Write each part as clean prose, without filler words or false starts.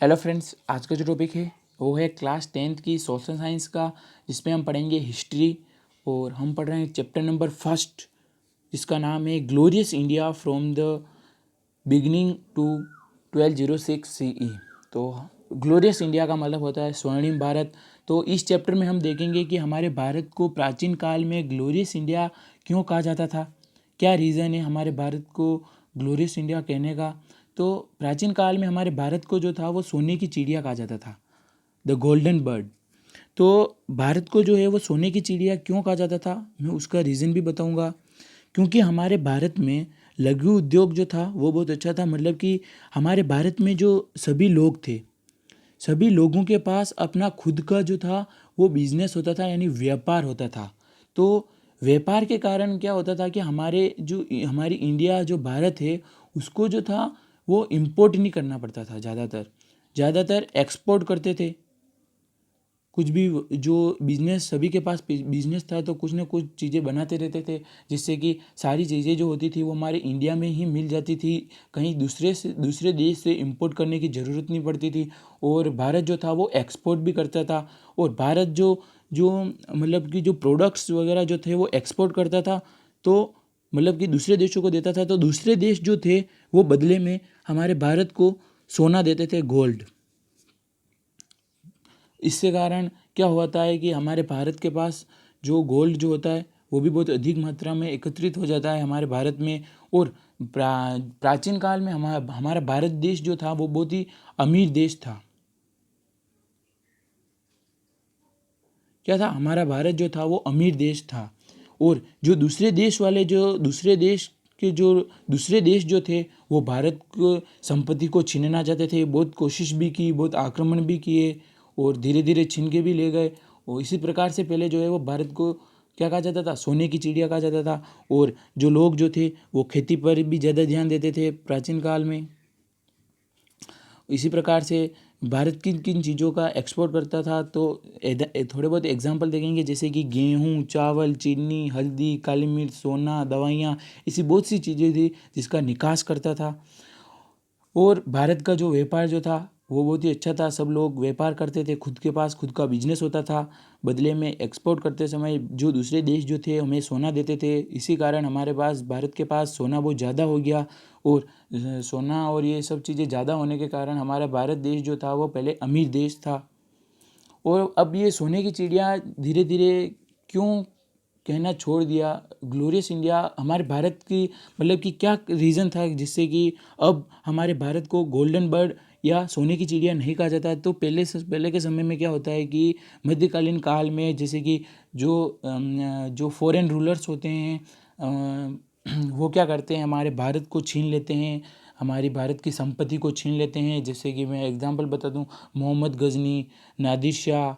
Hello friends, आज का जो टॉपिक है वो है क्लास 10th की सोशल साइंस का, जिसमें हम पढ़ेंगे हिस्ट्री। और हम पढ़ रहे हैं चैप्टर नंबर फर्स्ट, जिसका नाम है glorious India from the beginning to 1206 CE। तो ग्लोरियस इंडिया का मतलब होता है स्वर्णिम भारत। तो इस चैप्टर में हम देखेंगे कि हमारे भारत को प्राचीन काल में ग्लोरियस इंडिया क्यों कहा जाता था, क्या रीज़न है हमारे भारत को ग्लोरियस इंडिया कहने का। तो प्राचीन काल में हमारे भारत को जो था वो सोने की चिड़िया कहा जाता था, द गोल्डन बर्ड। तो भारत को जो है वो सोने की चिड़िया क्यों कहा जाता था, मैं उसका रीज़न भी बताऊंगा। क्योंकि हमारे भारत में लघु उद्योग जो था वो बहुत अच्छा था। मतलब कि हमारे भारत में जो सभी लोग थे, सभी लोगों के पास अपना खुद का जो था वो बिजनेस होता था, यानी व्यापार होता था। तो व्यापार के कारण क्या होता था कि हमारी इंडिया जो भारत है उसको जो था वो इम्पोर्ट नहीं करना पड़ता था, ज़्यादातर एक्सपोर्ट करते थे। कुछ भी जो बिजनेस, सभी के पास बिजनेस था तो कुछ ना कुछ चीज़ें बनाते रहते थे, जिससे कि सारी चीज़ें जो होती थी वो हमारे इंडिया में ही मिल जाती थी, कहीं दूसरे देश से इंपोर्ट करने की ज़रूरत नहीं पड़ती थी। और भारत जो था वो एक्सपोर्ट भी करता था। और भारत जो जो मतलब कि जो प्रोडक्ट्स वगैरह जो थे वो एक्सपोर्ट करता था, तो मतलब कि दूसरे देशों को देता था। तो दूसरे देश जो थे वो बदले में हमारे भारत को सोना देते थे, गोल्ड। इससे कारण क्या होता है कि हमारे भारत के पास जो गोल्ड जो होता है वो भी बहुत अधिक मात्रा में एकत्रित हो जाता है हमारे भारत में। और प्राचीन काल में हमारा भारत देश जो था वो बहुत ही अमीर देश था। क्या था, हमारा भारत जो था वो अमीर देश था। और जो दूसरे देश वाले जो दूसरे देश के जो दूसरे देश जो थे वो भारत को संपत्ति को छीनना चाहते थे, बहुत कोशिश भी की, बहुत आक्रमण भी किए और धीरे धीरे छीन के भी ले गए। और इसी प्रकार से पहले जो है वो भारत को क्या कहा जाता था, सोने की चिड़िया कहा जाता था। और जो लोग जो थे वो खेती पर भी ज़्यादा ध्यान देते थे प्राचीन काल में। इसी प्रकार से भारत किन किन चीज़ों का एक्सपोर्ट करता था, तो थोड़े बहुत एग्जांपल देखेंगे, जैसे कि गेहूँ, चावल, चीनी, हल्दी, काली मिर्च, सोना, दवाइयाँ, ऐसी बहुत सी चीज़ें थी जिसका निकास करता था। और भारत का जो व्यापार जो था वो बहुत ही अच्छा था। सब लोग व्यापार करते थे, खुद के पास खुद का बिजनेस होता था। बदले में एक्सपोर्ट करते समय जो दूसरे देश जो थे हमें सोना देते थे। इसी कारण हमारे पास, भारत के पास सोना बहुत ज़्यादा हो गया। और सोना और ये सब चीज़ें ज़्यादा होने के कारण हमारा भारत देश जो था वो पहले अमीर देश था। और अब ये सोने की चिड़िया धीरे धीरे क्यों कहना छोड़ दिया, ग्लोरियस इंडिया हमारे भारत की, मतलब कि क्या रीज़न था जिससे कि अब हमारे भारत को गोल्डन बर्ड या सोने की चिड़िया नहीं कहा जाता। तो पहले के समय में क्या होता है कि मध्यकालीन काल में, जैसे कि जो फॉरेन रूलर्स होते हैं वो क्या करते हैं, हमारे भारत को छीन लेते हैं, हमारी भारत की संपत्ति को छीन लेते हैं। जैसे कि मैं एग्जांपल बता दूं, मोहम्मद गजनी, नादिर शाह,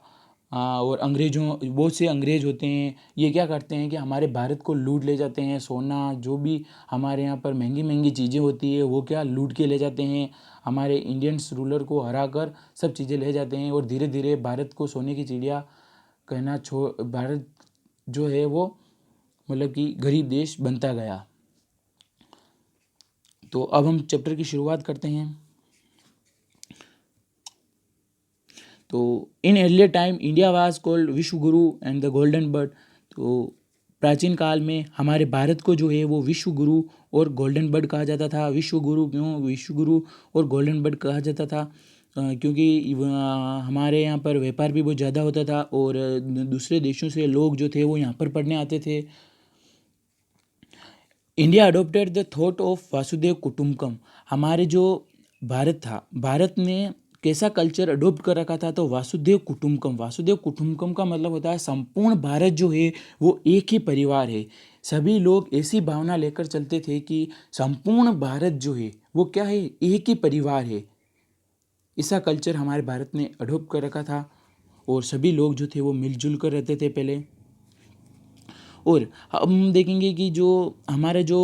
और अंग्रेज़ों, बहुत से अंग्रेज़ होते हैं, ये क्या करते हैं कि हमारे भारत को लूट ले जाते हैं। सोना, जो भी हमारे यहाँ पर महंगी महंगी चीज़ें होती है वो क्या लूट के ले जाते हैं, हमारे इंडियंस रूलर को हरा कर सब चीज़ें ले जाते हैं। और धीरे धीरे भारत को सोने की चिड़िया कहना भारत जो है वो मतलब कि गरीब देश बनता गया। तो अब हम चैप्टर की शुरुआत करते हैं। तो in earlier time India was called विश्व गुरु एंड द गोल्डन बर्ड। तो प्राचीन काल में हमारे भारत को जो है वो विश्व गुरु और गोल्डन बर्ड कहा जाता था। विश्व गुरु क्यों विश्व गुरु और गोल्डन बर्ड कहा जाता था, क्योंकि हमारे यहाँ पर व्यापार भी बहुत ज़्यादा होता था और दूसरे देशों से लोग जो थे वो यहाँ पर पढ़ने आते थे। India adopted the thought of Vasudhaiva Kutumbakam. हमारे जो भारत था, भारत ने कैसा कल्चर अडोप्ट कर रखा था, तो वासुदेव कुटुम्बकम। वासुदेव कुटुम्बकम का मतलब होता है संपूर्ण भारत जो है वो एक ही परिवार है। सभी लोग ऐसी भावना लेकर चलते थे कि संपूर्ण भारत जो है वो क्या है, एक ही परिवार है। ऐसा कल्चर हमारे भारत ने अडोप्ट कर रखा था और सभी लोग जो थे वो मिलजुल कर रहते थे पहले। और हम देखेंगे कि जो हमारे जो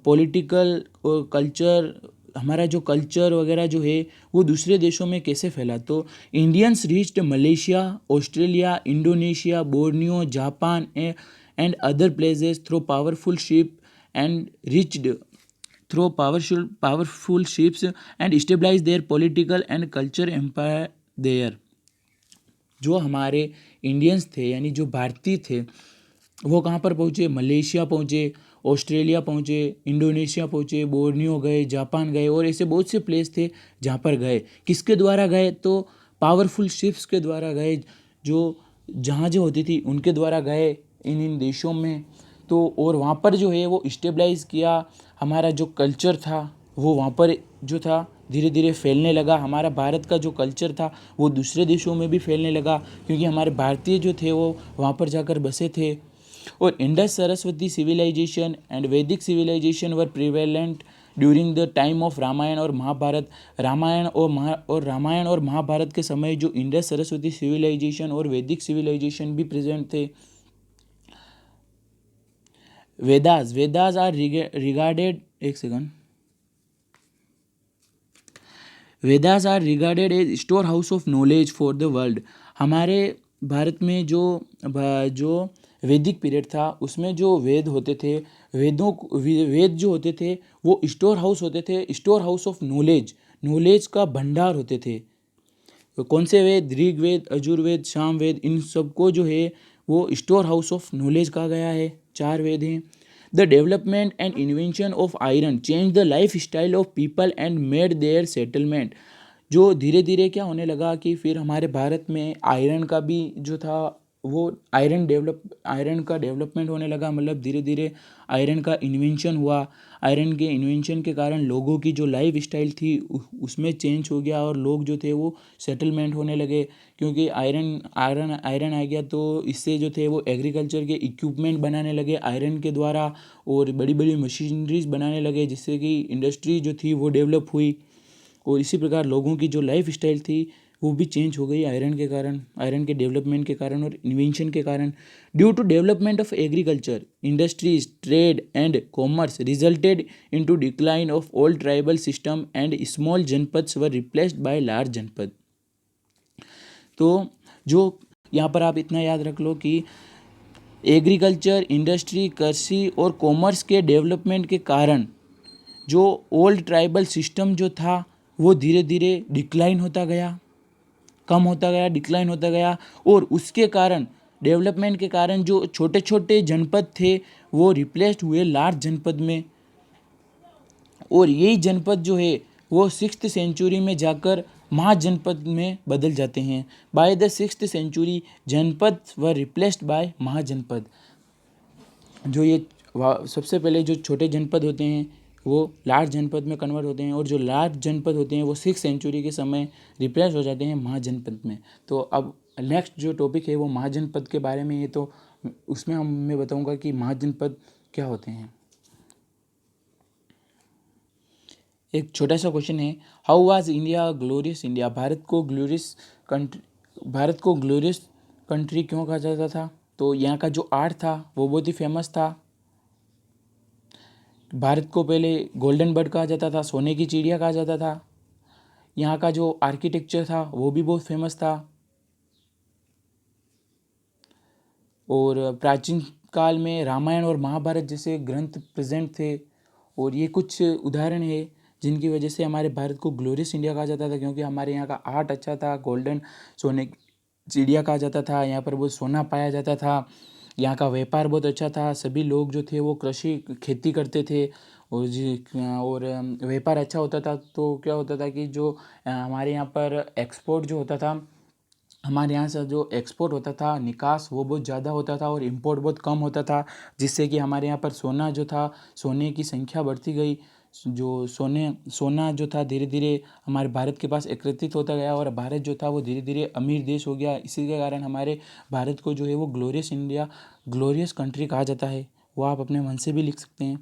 पॉलिटिकल और कल्चर, हमारा जो कल्चर वगैरह जो है वो दूसरे देशों में कैसे फैला। तो Indians reached Malaysia, Australia, Indonesia, Borneo, Japan and other places through powerful ship and reached through powerful ships and stabilize their political and culture empire there. जो हमारे इंडियंस थे यानी जो भारतीय थे वो कहाँ पर पहुँचे? मलेशिया पहुँचे, ऑस्ट्रेलिया पहुँचे, इंडोनेशिया पहुँचे, बोर्नियो गए, जापान गए और ऐसे बहुत से प्लेस थे जहाँ पर गए। किसके द्वारा गए? तो पावरफुल शिप्स के द्वारा गए, जो जहाज़ें होती थी उनके द्वारा गए इन देशों में। तो और वहाँ पर जो है वो स्टेबलाइज़ किया। हमारा जो कल्चर था वो वहाँ पर जो था धीरे धीरे फैलने लगा। हमारा भारत का जो कल्चर था वो दूसरे देशों में भी फैलने लगा, क्योंकि हमारे भारतीय जो थे वो वहाँ पर जाकर बसे थे। और Indus Saraswati civilization and Vedic civilization were prevalent during the time of Ramayana और महाभारत। रामायण और महाभारत के समय जो इंडस सरस्वती सिविलाइजेशन और वैदिक सिविलाइजेशन भी प्रेजेंट थे। Vedas are regarded Vedas are regarded as store house of knowledge for the world. हमारे भारत में जो वैदिक पीरियड था उसमें जो वेद होते थे, वेद जो होते थे वो स्टोर हाउस होते थे, स्टोर हाउस ऑफ नॉलेज का भंडार होते थे। तो कौन से वेद? ऋग्वेद, यजुर्वेद, सामवेद, इन सबको जो है वो स्टोर हाउस ऑफ नॉलेज कहा गया है। 4 वेद हैं। The development and invention of iron change the life style of people and made their settlement. जो धीरे धीरे क्या होने लगा कि फिर हमारे भारत में आयरन का भी जो था वो आयरन का डेवलपमेंट होने लगा। मतलब धीरे धीरे आयरन का इन्वेंशन हुआ। आयरन के इन्वेंशन के कारण लोगों की जो लाइफ स्टाइल थी उसमें चेंज हो गया और लोग जो थे वो सेटलमेंट होने लगे, क्योंकि आयरन आ गया। तो इससे जो थे वो एग्रीकल्चर के इक्विपमेंट बनाने लगे आयरन के द्वारा और बड़ी बड़ी मशीनरीज बनाने लगे, जिससे कि इंडस्ट्री जो थी वो डेवलप हुई। और इसी प्रकार लोगों की जो लाइफ स्टाइल थी वो भी चेंज हो गई आयरन के कारण, आयरन के डेवलपमेंट के कारण और इन्वेंशन के कारण। Due to development of agriculture, industries, trade and commerce resulted into decline of old tribal system and small janapads were replaced by large janapad. तो जो यहाँ पर आप इतना याद रख लो कि एग्रीकल्चर, इंडस्ट्री, कृषि और कॉमर्स के डेवलपमेंट के कारण जो ओल्ड ट्राइबल सिस्टम जो था वो धीरे धीरे डिक्लाइन होता गया, कम होता गया, डिक्लाइन होता गया। और उसके कारण डेवलपमेंट के कारण जो छोटे छोटे जनपद थे वो रिप्लेस्ड हुए लार्ज जनपद में। और यही जनपद जो है वो 6th सेंचुरी में जाकर महाजनपद में बदल जाते हैं। बाय द 6th सेंचुरी जनपद व रिप्लेस्ड बाय महाजनपद। जो ये सबसे पहले जो छोटे जनपद होते हैं वो लार्ज जनपद में कन्वर्ट होते हैं, और जो लार्ज जनपद होते हैं वो 6th सेंचुरी के समय रिप्लेस हो जाते हैं महाजनपद में। तो अब नेक्स्ट जो टॉपिक है वो महाजनपद के बारे में है, तो उसमें मैं बताऊंगा कि महाजनपद क्या होते हैं। एक छोटा सा क्वेश्चन है, how was India glorious India? Bharat को ग्लोरियस कंट्री क्यों कहा जाता था? तो यहाँ का जो आर्ट था वो बहुत ही फेमस था। भारत को पहले गोल्डन बर्ड कहा जाता था, सोने की चिड़िया कहा जाता था। यहाँ का जो आर्किटेक्चर था वो भी बहुत फेमस था। और प्राचीन काल में रामायण और महाभारत जैसे ग्रंथ प्रेजेंट थे। और ये कुछ उदाहरण है जिनकी वजह से हमारे भारत को ग्लोरियस इंडिया कहा जाता था, क्योंकि हमारे यहाँ का आर्ट अच्छा था। गोल्डन सोने की चिड़िया कहा जाता था, यहाँ पर बहुत सोना पाया जाता था। यहाँ का व्यापार बहुत अच्छा था, सभी लोग जो थे वो कृषि खेती करते थे। और व्यापार अच्छा होता था तो क्या होता था कि जो हमारे यहाँ पर एक्सपोर्ट जो होता था, हमारे यहाँ से जो एक्सपोर्ट होता था, निकास वो बहुत ज़्यादा होता था और इंपोर्ट बहुत कम होता था, जिससे कि हमारे यहाँ पर सोना जो था, सोने की संख्या बढ़ती गई। जो सोना जो था धीरे धीरे हमारे भारत के पास एकत्रित होता गया और भारत जो था वो धीरे धीरे अमीर देश हो गया। इसी के कारण हमारे भारत को जो है वो ग्लोरियस कंट्री कहा जाता है। वो आप अपने मन से भी लिख सकते हैं।